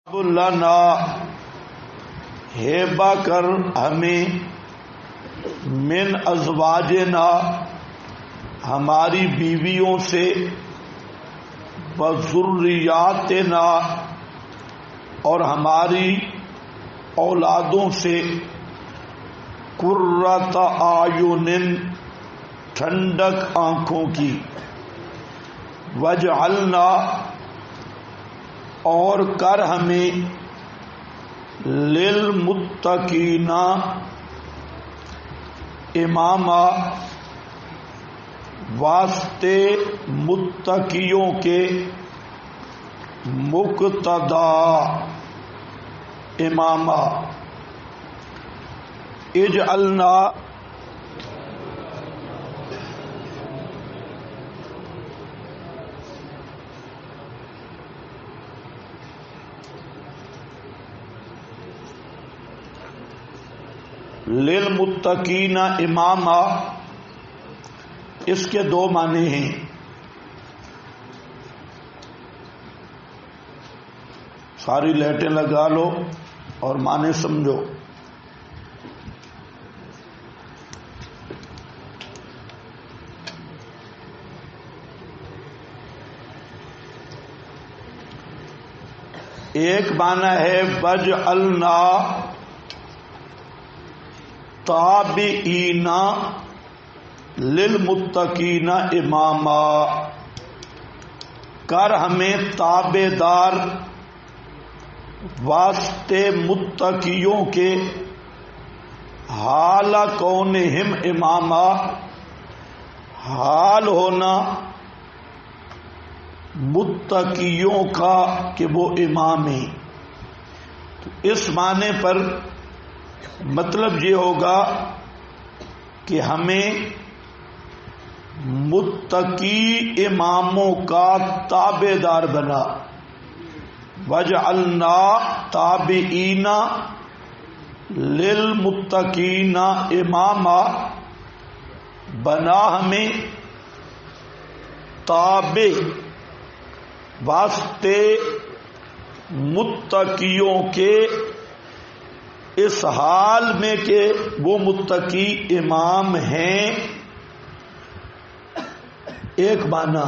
لنا ہیبا کر ہمیں من ازواجنا ہماری بیویوں سے وذریاتنا اور ہماری اولادوں سے قرۃ اعین ٹھنڈک آنکھوں کی وجعلنا اور کر ہمیں للمتقین اماما واسطے متقیوں کے مقتدا اماما اجعلنا للمتقین اماما، اس کے دو معنی ہیں۔ ساری لیٹیں لگا لو اور معنی سمجھو۔ ایک معنی ہے وجعلنا تابعین للمتقین اماما، کر ہمیں تابع دار واسطے متقیوں کے حال کونہم اماما، حال ہونا متقیوں کا کہ وہ امام ہیں۔ تو اس معنی پر مطلب یہ ہوگا کہ ہمیں متقی اماموں کا تابع دار بنا، وجعلنا تابعین للمتقین اماما، بنا ہمیں تابع واسطے متقیوں کے اس حال میں کہ وہ متقی امام ہیں۔ ایک معنی،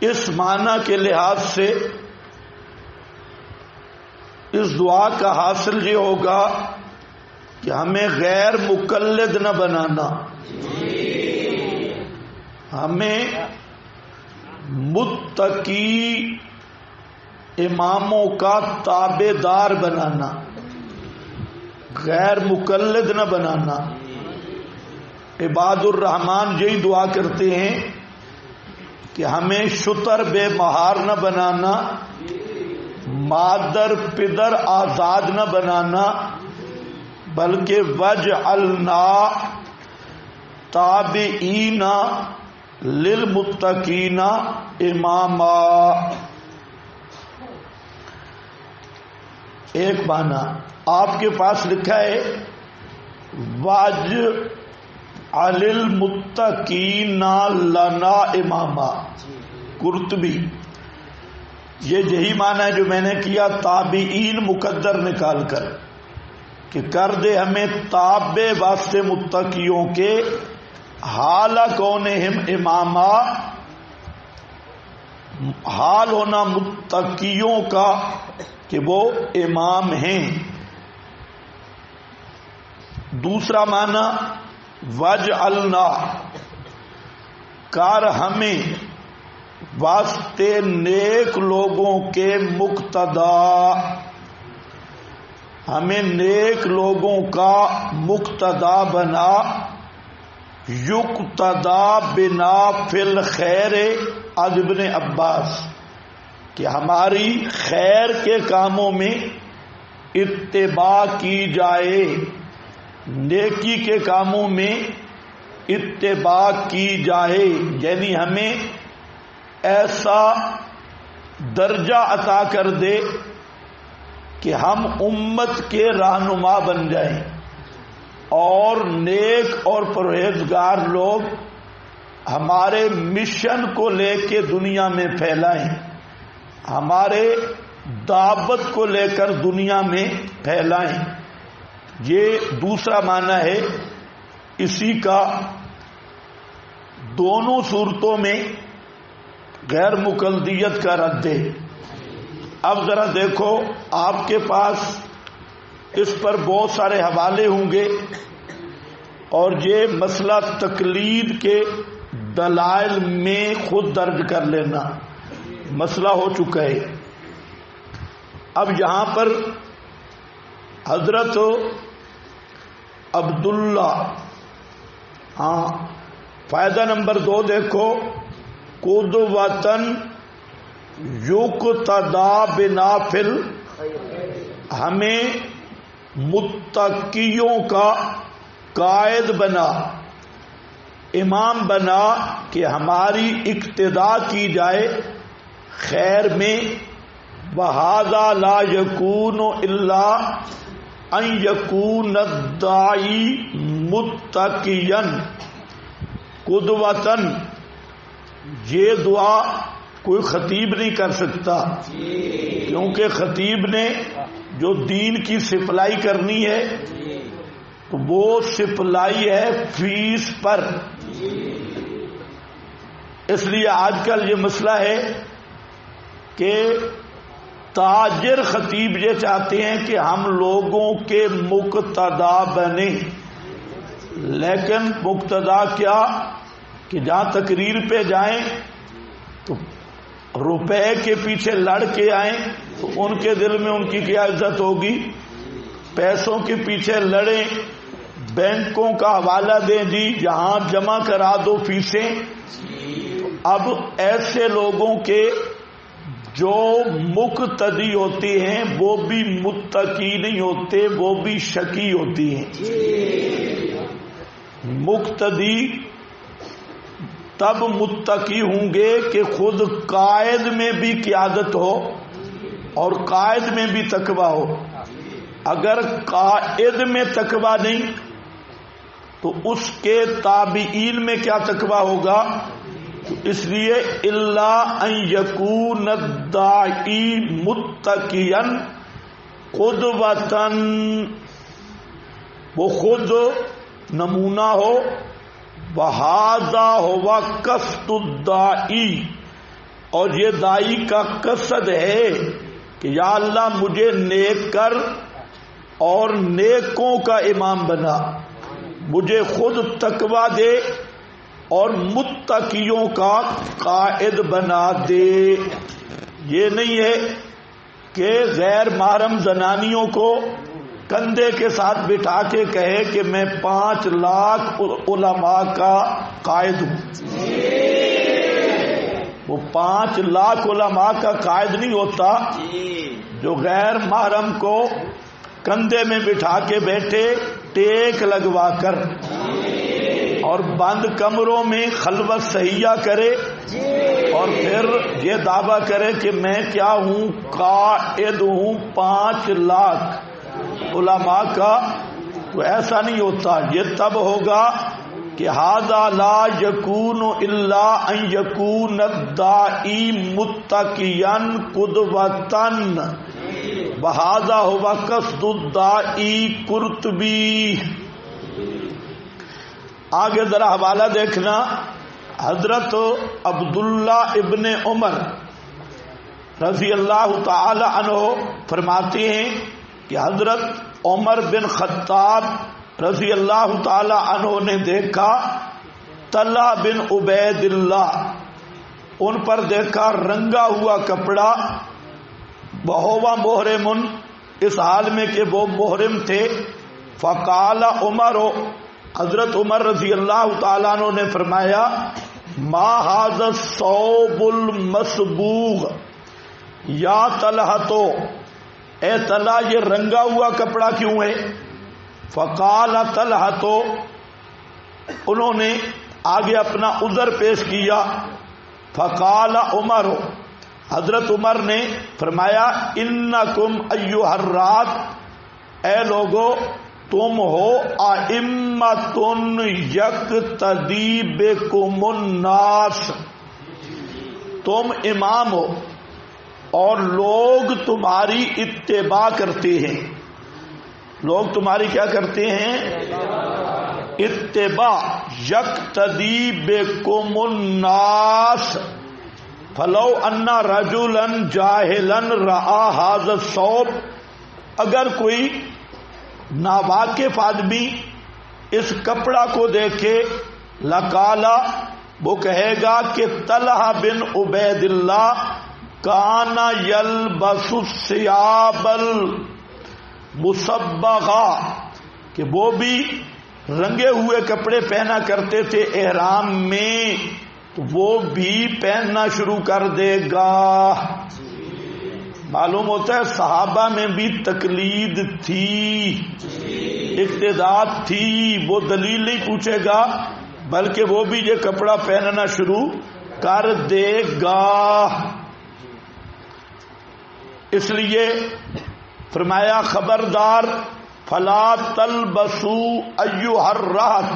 اس معنی کے لحاظ سے اس دعا کا حاصل یہ ہوگا کہ ہمیں غیر مقلد نہ بنانا، ہمیں متقی اماموں کا تابع دار بنانا، غیر مقلد نہ بنانا۔ عباد الرحمن یہی دعا کرتے ہیں کہ ہمیں شتر بے مہار نہ بنانا، مادر پدر آزاد نہ بنانا، بلکہ وجعلنا تابعین للمتقین اماما۔ ایک معنی آپ کے پاس لکھا ہے واجعل المتقین لنا اماما، قرطبی۔ یہ یہی معنی ہے جو میں نے کیا تابعین مقدر نکال کر، کہ کر دے ہمیں تابع واسطے متقیوں کے حال کونہم اماما، حال ہونا متقیوں کا کہ وہ امام ہیں۔ دوسرا معنی وجعلنا، کر ہمیں واسطے نیک لوگوں کے مقتدا، ہمیں نیک لوگوں کا مقتدا بنا، یقتدا بنا فی الخیر، از ابن عباس، کہ ہماری خیر کے کاموں میں اتباع کی جائے، نیکی کے کاموں میں اتباع کی جائے، یعنی ہمیں ایسا درجہ عطا کر دے کہ ہم امت کے رہنما بن جائیں اور نیک اور پرہیزگار لوگ ہمارے مشن کو لے کے دنیا میں پھیلائیں، ہمارے دعوت کو لے کر دنیا میں پھیلائیں. یہ دوسرا معنی ہے اسی کا. دونوں صورتوں میں غیر مقلدیت کا رد ہے. اب ذرا دیکھو، آپ کے پاس اس پر بہت سارے حوالے ہوں گے اور یہ مسئلہ تقلید کے دلائل میں خود درج کر لینا، مسئلہ ہو چکا ہے. اب یہاں پر حضرت عبداللہ، ہاں فائدہ نمبر 2 دیکھو، قدوۃً یقتدی بنافل، ہمیں متقیوں کا قائد بنا، امام بنا کہ ہماری اقتداء کی جائے خیر میں. وَهَذَا لَا يَكُونُ إِلَّا أَن يَكُونَ الدَّاعِي مُتَّقِيًّا قُدْوَةً. یہ دعا کوئی خطیب نہیں کر سکتا، کیونکہ خطیب نے جو دین کی سپلائی کرنی ہے تو وہ سپلائی ہے فیس پر. اس لیے آج کل یہ مسئلہ ہے کہ تاجر خطیب یہ چاہتے ہیں کہ ہم لوگوں کے مقتدا بنیں، لیکن مقتدا کیا کہ جہاں تقریر پہ جائیں تو روپے کے پیچھے لڑ کے آئیں تو ان کے دل میں ان کی کیا عزت ہوگی. پیسوں کے پیچھے لڑیں، بینکوں کا حوالہ دیں، جی یہاں جمع کرا دو فیسیں. اب ایسے لوگوں کے جو مقتدی ہوتے ہیں وہ بھی متقی نہیں ہوتے، وہ بھی شقی ہوتی ہیں. مقتدی تب متقی ہوں گے کہ خود قائد میں بھی قیادت ہو اور قائد میں بھی تقویٰ ہو. اگر قائد میں تقویٰ نہیں تو اس کے تابعین میں کیا تقویٰ ہوگا؟ اس لیے الا ان یکون الداعی متقیا قدوۃً، وہ خود نمونہ ہو. وَهَذَا هُوَ قَصْدُ الدَّاعِی، اور یہ داعی کا قصد ہے کہ یا اللہ مجھے نیک کر اور نیکوں کا امام بنا، مجھے خود تقویٰ دے اور متقیوں کا قائد بنا دے. یہ نہیں ہے کہ غیر محرم زنانیوں کو کندھے کے ساتھ بٹھا کے کہے کہ میں 5 لاکھ علماء کا قائد ہوں. وہ 5 لاکھ علماء کا قائد نہیں ہوتا جو غیر محرم کو کندھے میں بٹھا کے بیٹھے ٹیک لگوا کر اور بند کمروں میں خلوت صحیحہ کرے اور پھر یہ دعویٰ کرے کہ میں کیا ہوں، قائد ہوں 5 لاکھ علماء کا. تو ایسا نہیں ہوتا. یہ تب ہوگا کہ ھذا لا یکون الا ان یکون الداعی متقیا قدوۃً وَھذا ھو قصد الداعی. قرطبی. آگے ذرا حوالہ دیکھنا. حضرت عبداللہ ابن عمر رضی اللہ تعالی عنہ فرماتے ہیں کہ حضرت عمر بن خطاب رضی اللہ تعالی عنہ نے دیکھا طلحہ بن عبید اللہ، ان پر دیکھا رنگا ہوا کپڑا، وہو محرم، اس حال میں کہ وہ محرم تھے. فقال عمر، حضرت عمر رضی اللہ تعالیٰ عنہ نے فرمایا ما ھذا الثوب المصبوغ یا طلحہ، اے طلحہ یہ رنگا ہوا کپڑا کیوں ہے؟ فقال طلحہ، انہوں نے آگے اپنا عذر پیش کیا. فقال عمر، حضرت عمر نے فرمایا انکم ایھا الرات، اے لوگو تم ہو ائمۃ یقتدی بکم الناس، تم امام ہو اور لوگ تمہاری اتباع کرتے ہیں. لوگ تمہاری کیا کرتے ہیں؟ اتباع. یقتدی بکم الناس فلو ان رجلا جاہلا رآ ھذا الثوب. اگر کوئی ناواقف آدمی اس کپڑا کو دیکھے لقالا وہ کہے گا کہ طلحہ بن عبید اللہ کان یلبس الثیاب المصبغہ، کہ وہ بھی رنگے ہوئے کپڑے پہنا کرتے تھے احرام میں، تو وہ بھی پہننا شروع کر دے گا. معلوم ہوتا ہے صحابہ میں بھی تقلید تھی، اقتداء تھی. وہ دلیل نہیں پوچھے گا بلکہ وہ بھی یہ کپڑا پہننا شروع کر دے گا. اس لیے فرمایا خبردار فلا تلبسوا ایھا الرہط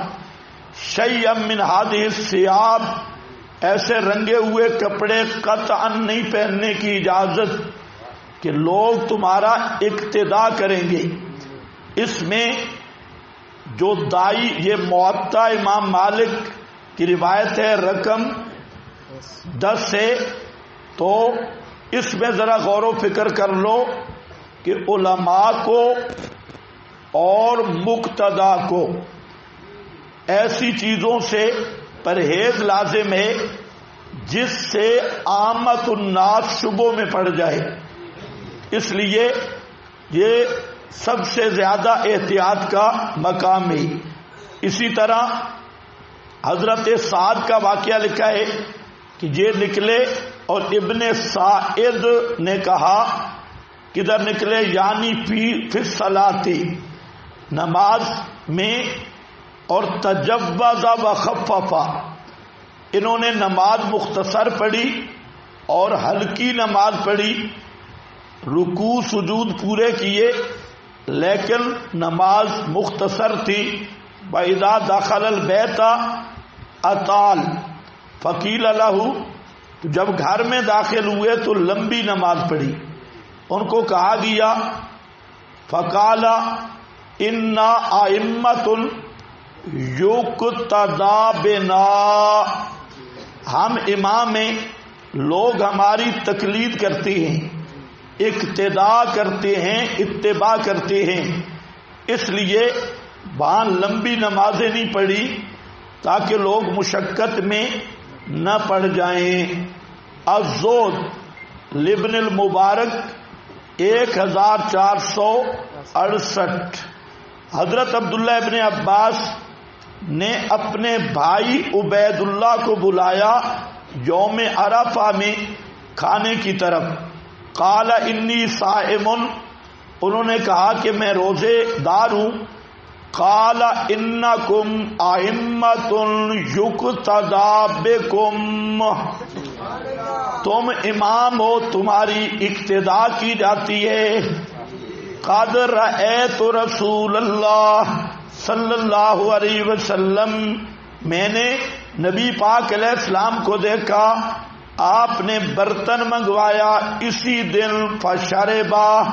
شیئا من ھذہ الثیاب، ایسے رنگے ہوئے کپڑے قطعا نہیں پہننے کی اجازت کہ لوگ تمہارا اقتداء کریں گے. اس میں جو دائی، یہ موطا امام مالک کی روایت ہے رقم 10 سے، تو اس میں ذرا غور و فکر کر لو کہ علماء کو اور مقتدا کو ایسی چیزوں سے پرہیز لازم ہے جس سے عامت الناس شبوں میں پڑ جائے. اس لیے یہ سب سے زیادہ احتیاط کا مقام ہے. اسی طرح حضرت سعد کا واقعہ لکھا ہے کہ یہ نکلے اور ابن سعید نے کہا کدھر نکلے، یعنی فی الصلاۃ، نماز میں، اور تجوز و خففا، انہوں نے نماز مختصر پڑھی اور ہلکی نماز پڑھی، رکوع سجود پورے کیے لیکن نماز مختصر تھی. وَإِذَا دَخَلَ الْبَيْتَ أَطَالَ فَقِيلَ لَهُ، جب گھر میں داخل ہوئے تو لمبی نماز پڑھی. ان کو کہا گیا فَقَالَ إِنَّا أَئِمَّةٌ يُقْتَدَى بِنَا، ہم امام ہیں، لوگ ہماری تقلید کرتے ہیں، اقتداء کرتے ہیں، اتباع کرتے ہیں. اس لیے وہاں لمبی نمازیں نہیں پڑھی تاکہ لوگ مشقت میں نہ پڑ جائیں. الزہد لابن المبارک 1468. حضرت عبداللہ ابن عباس نے اپنے بھائی عبید اللہ کو بلایا یوم عرفہ میں کھانے کی طرف. قال انی صائم، انہوں نے کہا کہ میں روزے دار ہوں. قال انکم ائمۃ یقتدی بکم، تم امام ہو، تمہاری اقتداء کی جاتی ہے. قد رأیت رسول اللہ صلی اللہ علیہ وسلم، میں نے نبی پاک علیہ السلام کو دیکھا، آپ نے برتن منگوایا اسی دن، فشربا،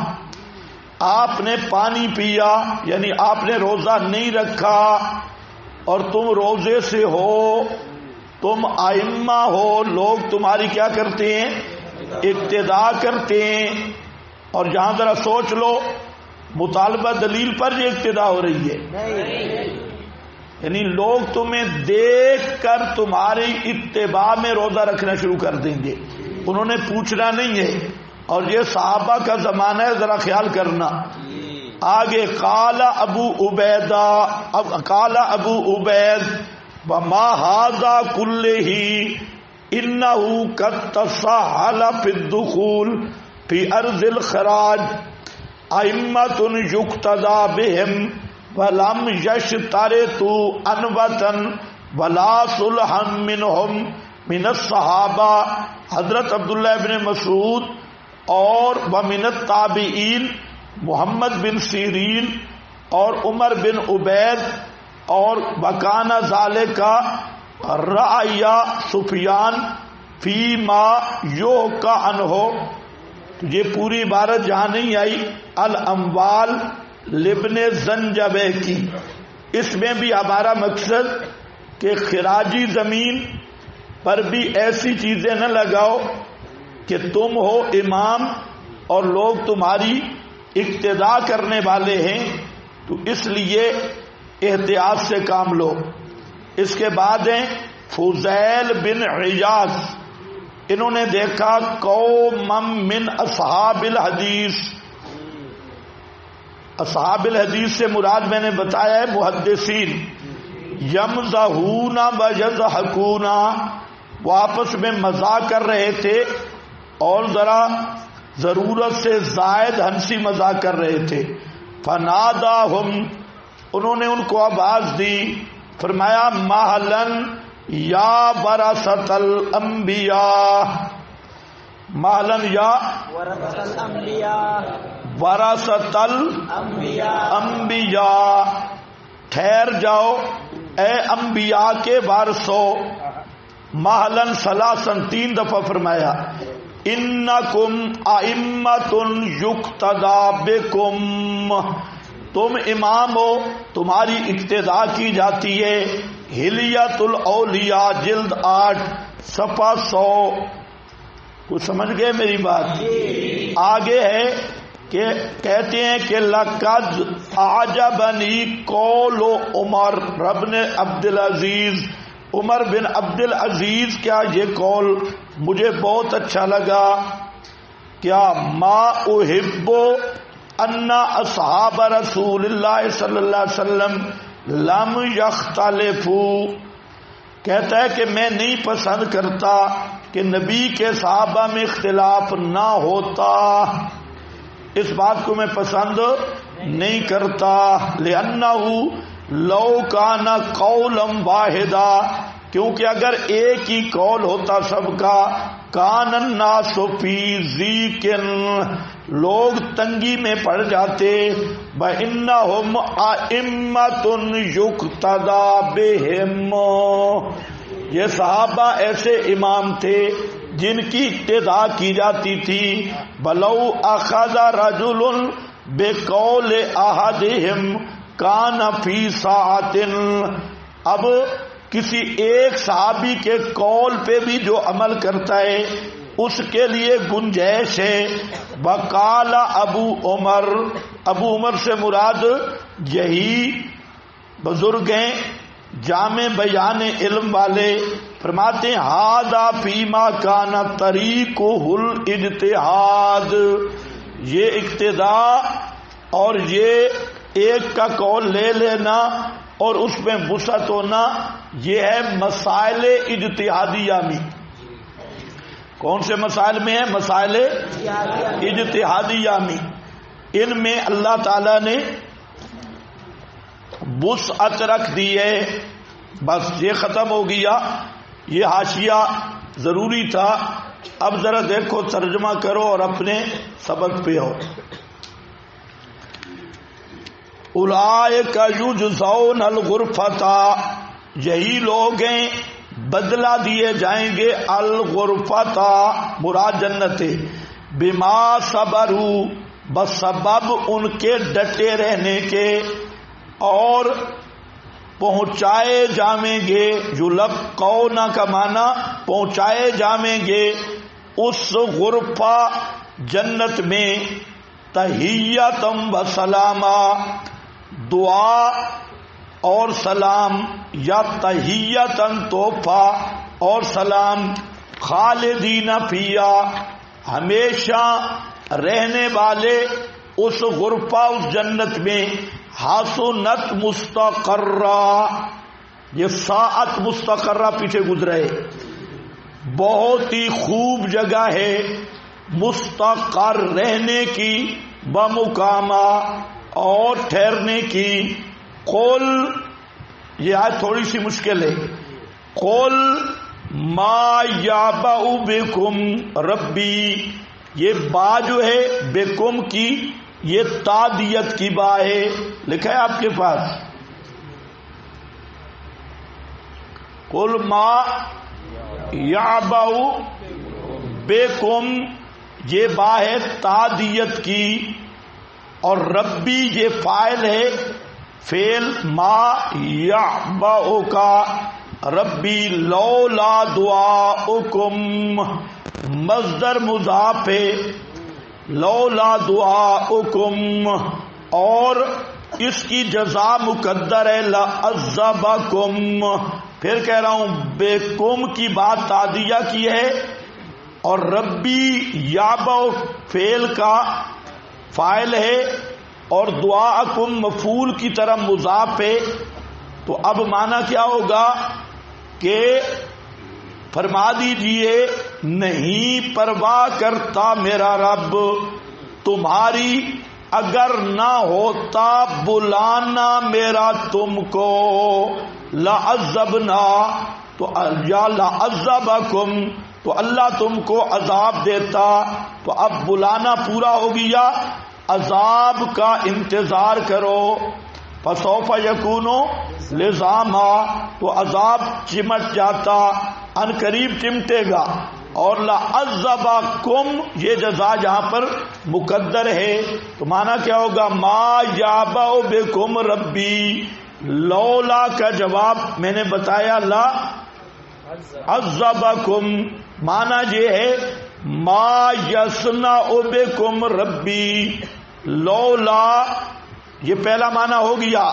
آپ نے پانی پیا، یعنی آپ نے روزہ نہیں رکھا. اور تم روزے سے ہو، تم ائمہ ہو، لوگ تمہاری کیا کرتے ہیں؟ اقتداء کرتے ہیں. اور جہاں ذرا سوچ لو، مطالبہ دلیل پر یہ اقتداء ہو رہی ہے، یعنی لوگ تمہیں دیکھ کر تمہاری اتباع میں روزہ رکھنا شروع کر دیں گے، انہوں نے پوچھنا نہیں ہے. اور یہ صحابہ کا زمانہ ہے، ذرا خیال کرنا. آگے قال ابو عبید وما ھذا کلہ انہ قد تساہل فی الدخول فی ارض الخراج ائمۃ یقتدی بہم ولم یشترطوا انوۃا ولا صلحا منہم من الصحابہ. حضرت عبداللہ ابن مسعود اور ومن التابعین محمد بن سیرین اور عمر بن عبید اور وکان ذالک رأی سفیان فیما یحکی عنہ، تو یہ پوری عبارت جہاں نہیں آئی الاموال لابن زنجبہ کی، اس میں بھی ہمارا مقصد کہ خراجی زمین پر بھی ایسی چیزیں نہ لگاؤ کہ تم ہو امام اور لوگ تمہاری اقتداء کرنے والے ہیں، تو اس لیے احتیاط سے کام لو۔ اس کے بعد ہیں فضیل بن عیاض، انہوں نے دیکھا قوم من اصحاب الحدیث، اصحاب الحدیث سے مراد میں نے بتایا ہے محدثین، یمزحون و یضحکون، وہ آپس میں مزاح کر رہے تھے اور ذرا ضرورت سے زائد ہنسی مزاح کر رہے تھے۔ فناداہم، انہوں نے ان کو آواز دی، فرمایا مہلن یا ورثۃ الانبیاء، مہلن یا ورثۃ الانبیاء، ٹھہر جاؤ اے انبیاء کے وارثو، مہلن ثلاثن، 3 دفعہ فرمایا، انکم ائمۃ یقتدی بکم، تم امام ہو، تمہاری اقتداء کی جاتی ہے۔ ہلیۃ الاولیاء جلد 8 صفحہ 100، کچھ سمجھ گئے میری بات؟ آگے ہے کہ کہتے ہیں کہ لقد اعجبنی قول عمر بن عبد العزیز، عمر بن عبد العزیز کیا یہ قول مجھے بہت اچھا لگا، کیا ما احب ان اصحاب رسول اللہ صلی اللہ علیہ وسلم لم یختلفوا، کہتا ہے کہ میں نہیں پسند کرتا کہ نبی کے صحابہ میں اختلاف نہ ہوتا، اس بات کو میں پسند نہیں کرتا، لأنہ لو کان قولا واحدا، کیونکہ اگر ایک ہی قول ہوتا سب کا، کان الناس فی ضیق، لوگ تنگی میں پڑ جاتے، وَإِنَّهُمْ أَئِمَّةٌ يُقْتَدَى بِهِمْ، یہ صحابہ ایسے امام تھے جن کی اقتداء کی جاتی تھی، وَلَوْ أَخَذَ رَجُلٌ بِقَوْلِ أَحَدِهِمْ كَانَ فِي سَاعَةٍ، اب کسی ایک صحابی کے قول پہ بھی جو عمل کرتا ہے اس کے لیے گنجائش ہے۔ وقال ابو عمر، ابو عمر سے مراد یہی بزرگ ہیں جامع بیان علم والے، فرماتے ہیں ھذا فیما کان طریقہ الاجتہاد، یہ اقتداء اور یہ ایک کا قول لے لینا اور اس میں وسعت ہونا، یہ ہے مسائل اجتہادیہ میں۔ کون سے مسائل میں ہے؟ مسائل اجتہادیہ میں، ان میں اللہ تعالی نے وسعت رکھ دی ہے۔ بس یہ ختم ہو گیا، یہ حاشیہ ضروری تھا۔ اب ذرا دیکھو، ترجمہ کرو اور اپنے سبق پہ ہو۔ اولئک یجزون الغرفۃ، یہی لوگ ہیں بدلہ دیے جائیں گے، الغرفۃ مراد جنت، بما صبروا، بسبب ان کے ڈٹے رہنے کے، اور پہنچائے جائیں گے، یلقون کا معنی پہنچائے جائیں گے اس غرفہ جنت میں، تحیۃ و سلاما، دعا اور سلام، یا تحیۃً تحفہ اور سلام، خالدین فیہا، ہمیشہ رہنے والے اس غرفہ اس جنت میں، حسنت مستقرہ، یہ ساعت مستقرہ پیچھے گزرے، بہت ہی خوب جگہ ہے مستقر رہنے کی، بمقامہ اور ٹھہرنے کی۔ قل، یہ آج تھوڑی سی مشکل ہے، قل ما یعبأ بکم ربی، یہ با جو ہے بکم کی، یہ تعدیت کی با ہے، لکھا ہے آپ کے پاس، قل ما یعبأ بکم یہ با ہے تعدیت کی، اور ربی یہ فاعل ہے فعل ما یعبأ کا، ربی لولا دعاؤکم مصدر مضاف ہے، لولا دعاؤکم، اور اس کی جزا مقدر ہے لعذبکم، پھر کہہ رہا ہوں بکم کی بات تعدیہ کی ہے، اور ربی یعبأ فعل کا فاعل ہے، اور دعاءکم مفعول کی طرح مضاف ہے۔ تو اب معنی کیا ہوگا کہ فرما دیجئے نہیں پرواہ کرتا میرا رب تمہاری، اگر نہ ہوتا بلانا میرا تم کو، لعذبنا تو یا لعذبکم تو اللہ تم کو عذاب دیتا، تو اب بلانا پورا ہو گیا، عذاب کا انتظار کرو، فسوف یکون لزاما تو عذاب چمٹ جاتا، ان قریب چمٹے گا، اور لعذبکم یہ جزا جہاں پر مقدر ہے، تو معنی کیا ہوگا ما یعبأ بکم ربی، لولا کا جواب میں نے بتایا لا عذبکم، معنی یہ ہے ما یصنع بکم ربی لولا، یہ پہلا معنی ہو گیا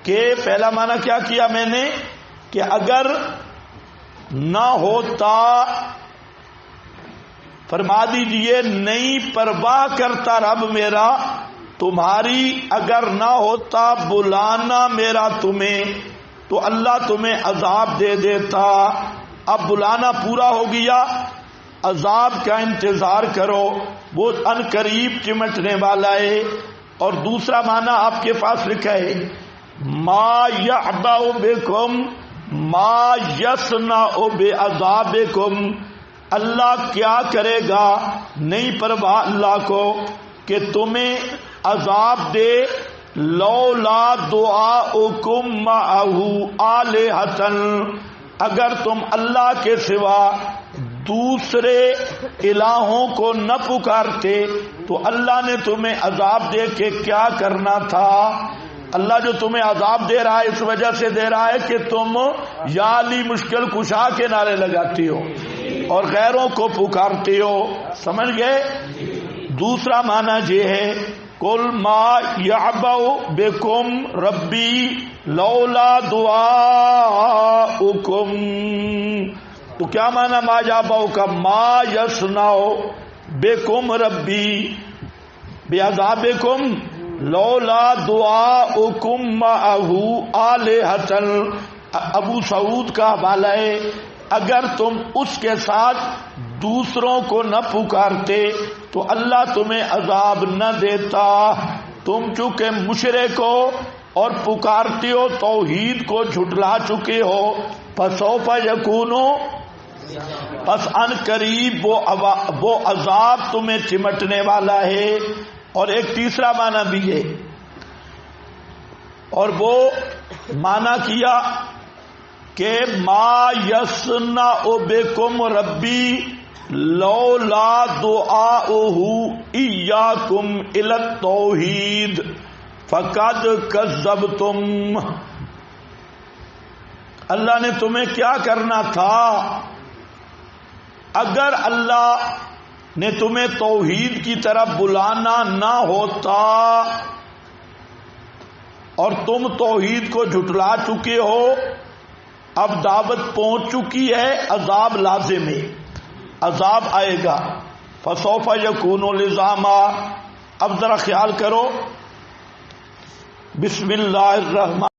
کہ پہلا معنی کیا کیا میں نے کہ اگر نہ ہوتا، فرما دیجئے نہیں پرواہ کرتا رب میرا تمہاری، اگر نہ ہوتا بلانا میرا تمہیں تو اللہ تمہیں عذاب دے دیتا، اب بلانا پورا ہو گیا، عذاب کا انتظار کرو، وہ ان قریب چمٹنے والا ہے۔ اور دوسرا معنی آپ کے پاس لکھا ہے ما یعبأ بکم ما یصنع بعذابکم، اللہ کیا کرے گا، نہیں پرواہ اللہ کو کہ تمہیں عذاب دے، لولا دعاؤکم معہ آلہۃ، اگر تم اللہ کے سوا دوسرے الہوں کو نہ پکارتے تو اللہ نے تمہیں عذاب دے کے کیا کرنا تھا۔ اللہ جو تمہیں عذاب دے رہا ہے اس وجہ سے دے رہا ہے کہ تم یا علی مشکل کشا کے نعرے لگاتی ہو اور غیروں کو پکارتے ہو، سمجھ گئے۔ دوسرا معنی یہ ہے قل ما یعبأ بکم ربی لولا دعاؤکم، تو کیا معنی ما یعبأ کا ما یصنع بکم ربی بعذابکم لولا دعاؤکم معہ آلہۃ، ابو سعود کا حوالہ ہے اگر تم اس کے ساتھ دوسروں کو نہ پکارتے تو اللہ تمہیں عذاب نہ دیتا، تم چونکہ مشرک ہو اور پکارتے ہو توحید کو جھٹلا چکے ہو، فسوف یکون، پس ان قریب وہ عذاب تمہیں چمٹنے والا ہے۔ اور ایک تیسرا معنی بھی ہے، اور وہ معنی کیا کہ ما یصنع بکم ربی لولا دعاؤہ ایاکم الی التوحید فقد کذبتم، اللہ نے تمہیں کیا کرنا تھا، اگر اللہ نے تمہیں توحید کی طرف بلانا نہ ہوتا اور تم توحید کو جھٹلا چکے ہو، اب دعوت پہنچ چکی ہے، عذاب لازم ہے، عذاب آئے گا، فسوف یکون لزاما۔ اب ذرا خیال کرو، بسم اللہ الرحمن